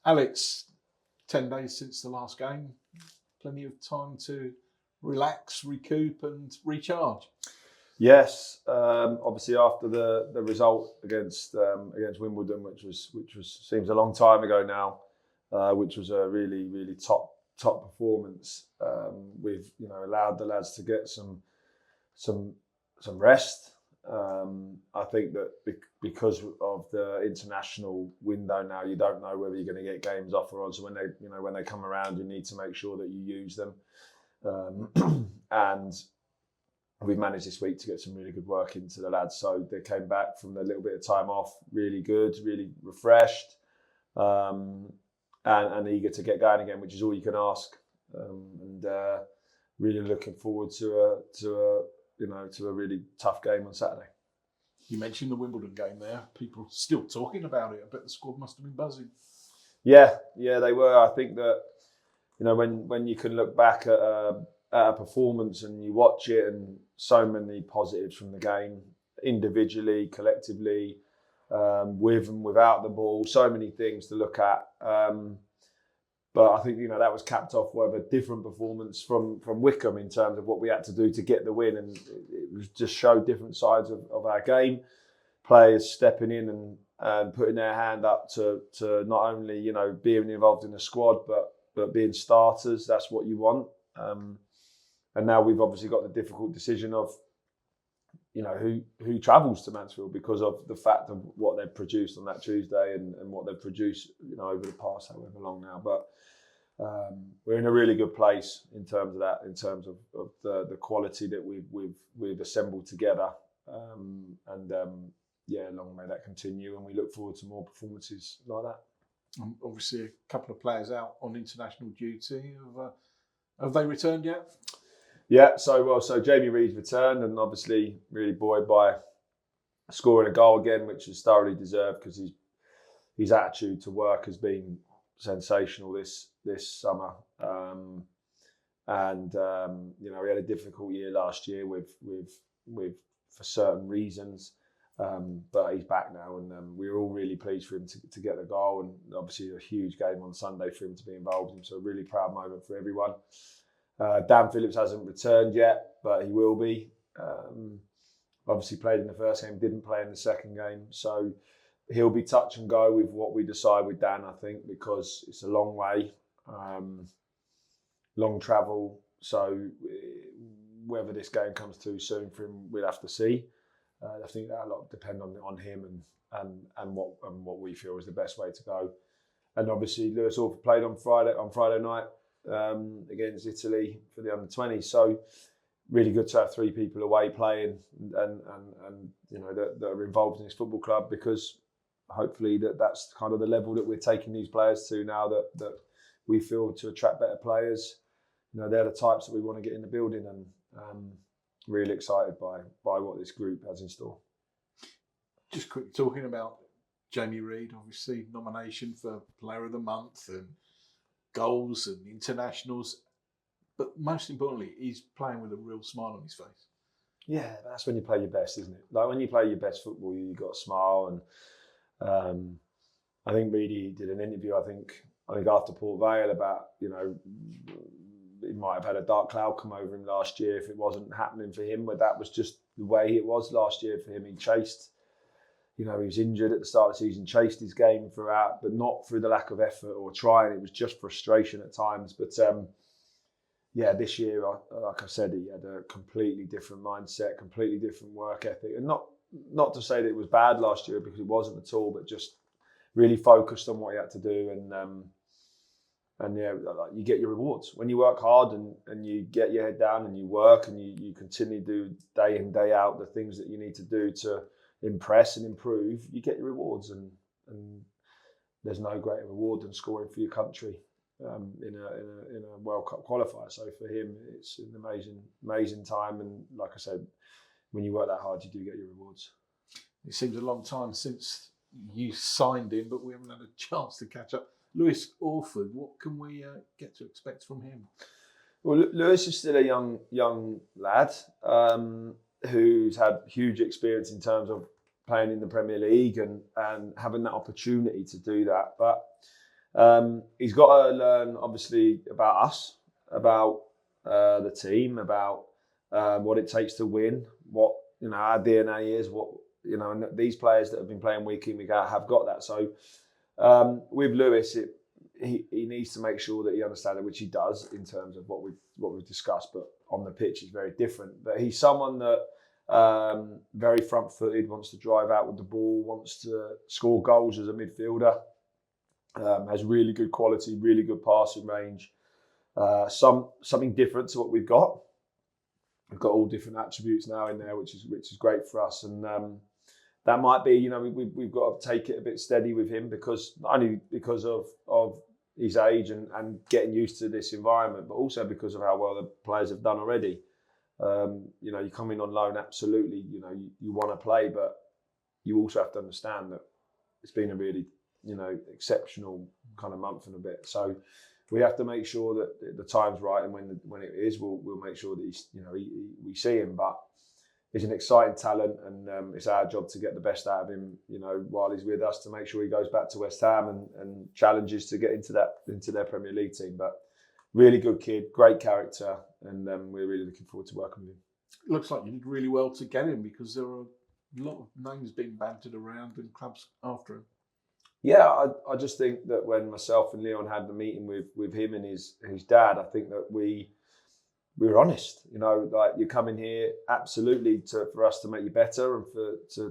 Alex, 10 days since the last game, plenty of time to relax, recoup and recharge. Yes, obviously after the result against Wimbledon, which seems a long time ago now, which was a really top performance. We've allowed the lads to get some rest. I think that because of the international window now, you don't know whether you're going to get games off or on. So when they come around, you need to make sure that you use them. And we've managed this week to get some really good work into the lads. So they came back from a little bit of time off, really good, really refreshed, and eager to get going again, which is all you can ask. And really looking forward to a really tough game on Saturday. You mentioned the Wimbledon game there. People still talking about it. I bet the squad must have been buzzing. Yeah, they were. I think that when you can look back at a performance and you watch it, and so many positives from the game, individually, collectively, with and without the ball, so many things to look at. But I think that was capped off with a different performance from Wickham in terms of what we had to do to get the win, and it was just showed different sides of our game. Players stepping in and putting their hand up to not only being involved in the squad but being starters. That's what you want. And now we've obviously got the difficult decision of who travels to Mansfield because of the fact of what they've produced on that Tuesday and what they've produced over the past however long now. But we're in a really good place in terms of that, in terms of the quality that we've assembled together. Long may that continue, and we look forward to more performances like that. Obviously, a couple of players out on international duty. Have they returned yet? Yeah, so Jamie Reid's returned, and obviously really buoyed by scoring a goal again, which is thoroughly deserved because his attitude to work has been sensational this summer. He had a difficult year last year with for certain reasons, but he's back now, and we were all really pleased for him to get the goal, and obviously a huge game on Sunday for him to be involved in. So a really proud moment for everyone. Dan Phillips hasn't returned yet, but he will be. Obviously played in the first game, didn't play in the second game. So he'll be touch and go with what we decide with Dan, I think, because it's a long way, long travel. So whether this game comes too soon for him, we'll have to see. I think that a lot depend on him and what we feel is the best way to go. And obviously Lewis Orford played on Friday night against Italy for the under-20s. So really good to have three people away playing and that are involved in this football club, because hopefully that's kind of the level that we're taking these players to now, that we feel to attract better players. They're the types that we want to get in the building, and really excited by what this group has in store. Just quick talking about Jamie Reid, obviously nomination for Player of the Month and goals and internationals, but most importantly, he's playing with a real smile on his face. Yeah, that's when you play your best, isn't it? Like when you play your best football, you've got a smile. And I think Reedy did an interview, I think after Port Vale about, he might have had a dark cloud come over him last year if it wasn't happening for him, but that was just the way it was last year for him. He chased, he was injured at the start of the season, chased his game throughout, but not through the lack of effort or trying. It was just frustration at times. But this year, like I said, he had a completely different mindset, completely different work ethic. And not to say that it was bad last year, because it wasn't at all, but just really focused on what he had to do. And you get your rewards when you work hard and you get your head down and you work and you continue to do day in, day out the things that you need to do to impress and improve. You get your rewards, and there's no greater reward than scoring for your country in a World Cup qualifier. So for him, it's an amazing time. And like I said, when you work that hard, you do get your rewards. It seems a long time since you signed him, but we haven't had a chance to catch up. Lewis Orford, what can we get to expect from him? Well, Lewis is still a young lad who's had huge experience in terms of playing in the Premier League and having that opportunity to do that. But He's got to learn, obviously, about us, about the team, about what it takes to win, what our DNA is, what and these players that have been playing week in week out have got that. So with Lewis, he needs to make sure that he understands it, which he does in terms of what we've discussed. But on the pitch, he's very different. But he's someone that very front-footed, wants to drive out with the ball, wants to score goals as a midfielder. Has really good quality, really good passing range. Something different to what we've got. We've got all different attributes now in there, which is great for us. And that might be, we've got to take it a bit steady with him, because not only because of his age and getting used to this environment, but also because of how well the players have done already. You come in on loan, absolutely. You want to play, but you also have to understand that it's been a really exceptional kind of month and a bit. So we have to make sure that the time's right, and when it is, we'll make sure that we see him. But he's an exciting talent, and it's our job to get the best out of him, while he's with us, to make sure he goes back to West Ham and challenges to get into their Premier League team. But really good kid, great character, and we're really looking forward to working with him. It looks like you did really well to get him, because there are a lot of names being bantered around and clubs after him. Yeah, I just think that when myself and Leon had the meeting with him and his dad, I think that we were honest. Like, you're coming here absolutely for us to make you better and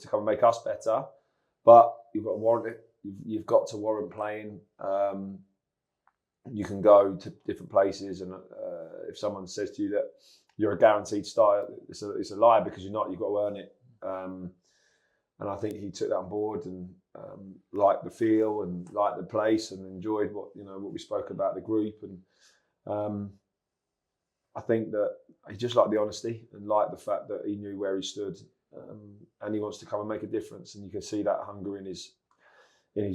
to come and make us better, but you've got to warrant it. You've got to warrant playing. You can go to different places, and if someone says to you that you're a guaranteed starter, it's a lie, because you're not. You've got to earn it. And I think he took that on board and liked the feel and liked the place and enjoyed what we spoke about, the group. And I think that he just liked the honesty and liked the fact that he knew where he stood, and he wants to come and make a difference. And you can see that hunger in his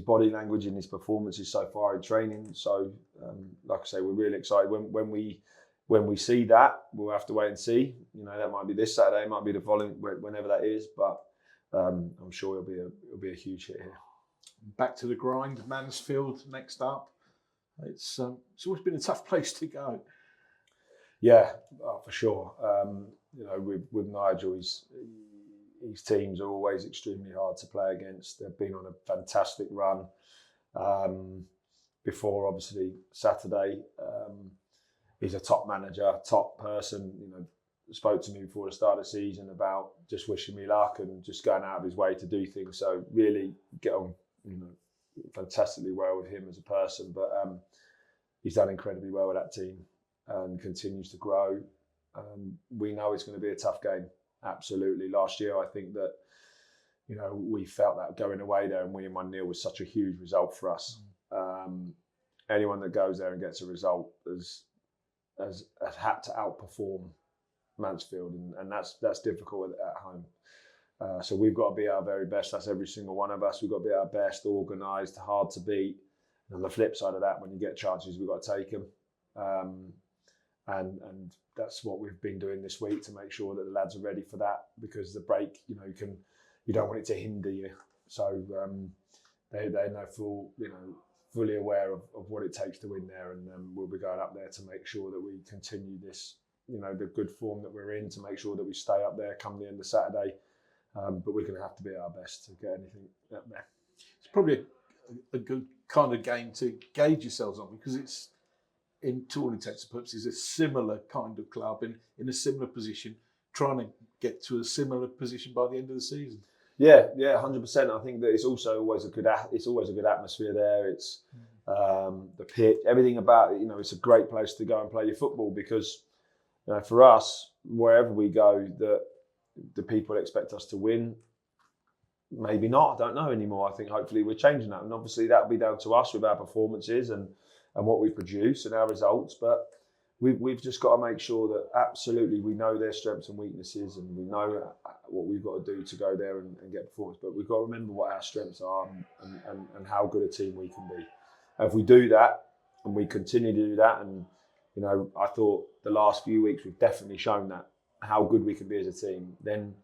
body language, in his performances so far in training. So, like I say, we're really excited. When we see that, we'll have to wait and see. That might be this Saturday, it might be the following, whenever that is. But I'm sure it'll be a huge hit here. Back to the grind, Mansfield next up. It's always been a tough place to go. Yeah, for sure. With Nigel, his teams are always extremely hard to play against. They've been on a fantastic run. Before, obviously, Saturday, he's a top manager, top person. Spoke to me before the start of the season about just wishing me luck and just going out of his way to do things. So really get on, fantastically well with him as a person. But he's done incredibly well with that team and continues to grow. We know it's going to be a tough game. Absolutely. Last year, I think that, we felt that going away there and winning 1-0 was such a huge result for us. Anyone that goes there and gets a result has had to outperform Mansfield, and that's difficult at home. So we've got to be our very best. That's every single one of us. We've got to be our best, organised, hard to beat. And on the flip side of that, when you get chances, we've got to take them. And that's what we've been doing this week, to make sure that the lads are ready for that, because the break, you don't want it to hinder you. So they know fully aware of what it takes to win there, and we'll be going up there to make sure that we continue this, the good form that we're in, to make sure that we stay up there come the end of Saturday. But we're going to have to be our best to get anything up there. It's probably a good kind of game to gauge yourselves on, because it's, to all intents and purposes, a similar kind of club in a similar position, trying to get to a similar position by the end of the season. Yeah, 100%. I think that it's also always a good atmosphere there. It's the pitch, everything about it. It's a great place to go and play your football, because for us, wherever we go, the people expect us to win. Maybe not. I don't know anymore. I think hopefully we're changing that, and obviously that'll be down to us with our performances and what we produce and our results. But we've just got to make sure that absolutely we know their strengths and weaknesses, and we know what we've got to do to go there and get performance. But we've got to remember what our strengths are and how good a team we can be. And if we do that and we continue to do that, and I thought the last few weeks we've definitely shown that how good we can be as a team, then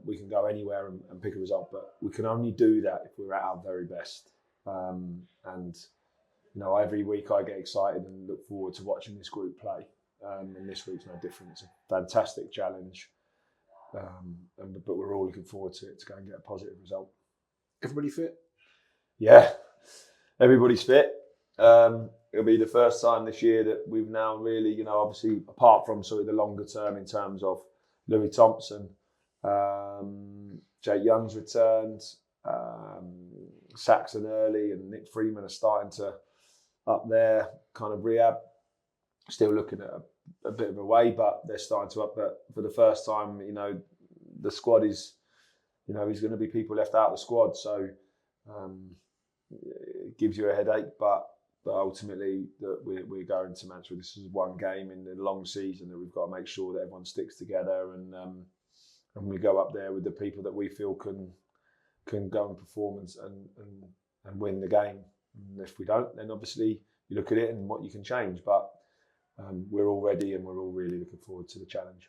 we can go anywhere and pick a result. But we can only do that if we're at our very best. And every week I get excited and look forward to watching this group play. And this week's no different. It's a fantastic challenge. But we're all looking forward to it, to go and get a positive result. Everybody fit? Yeah, everybody's fit. It'll be the first time this year that we've now really, obviously, apart from sort of the longer term in terms of Louis Thompson, Jake Young's returned, Saxon Early and Nick Freeman are starting to up their kind of rehab. Still looking at a bit of a way, but they're starting to up. But for the first time, the squad is, there's going to be people left out of the squad. So it gives you a headache, but ultimately that we're going to Mansfield. This is one game in the long season that we've got to make sure that everyone sticks together and we go up there with the people that we feel can go and perform and win the game. And if we don't, then obviously you look at it and what you can change. But we're all ready and we're all really looking forward to the challenge.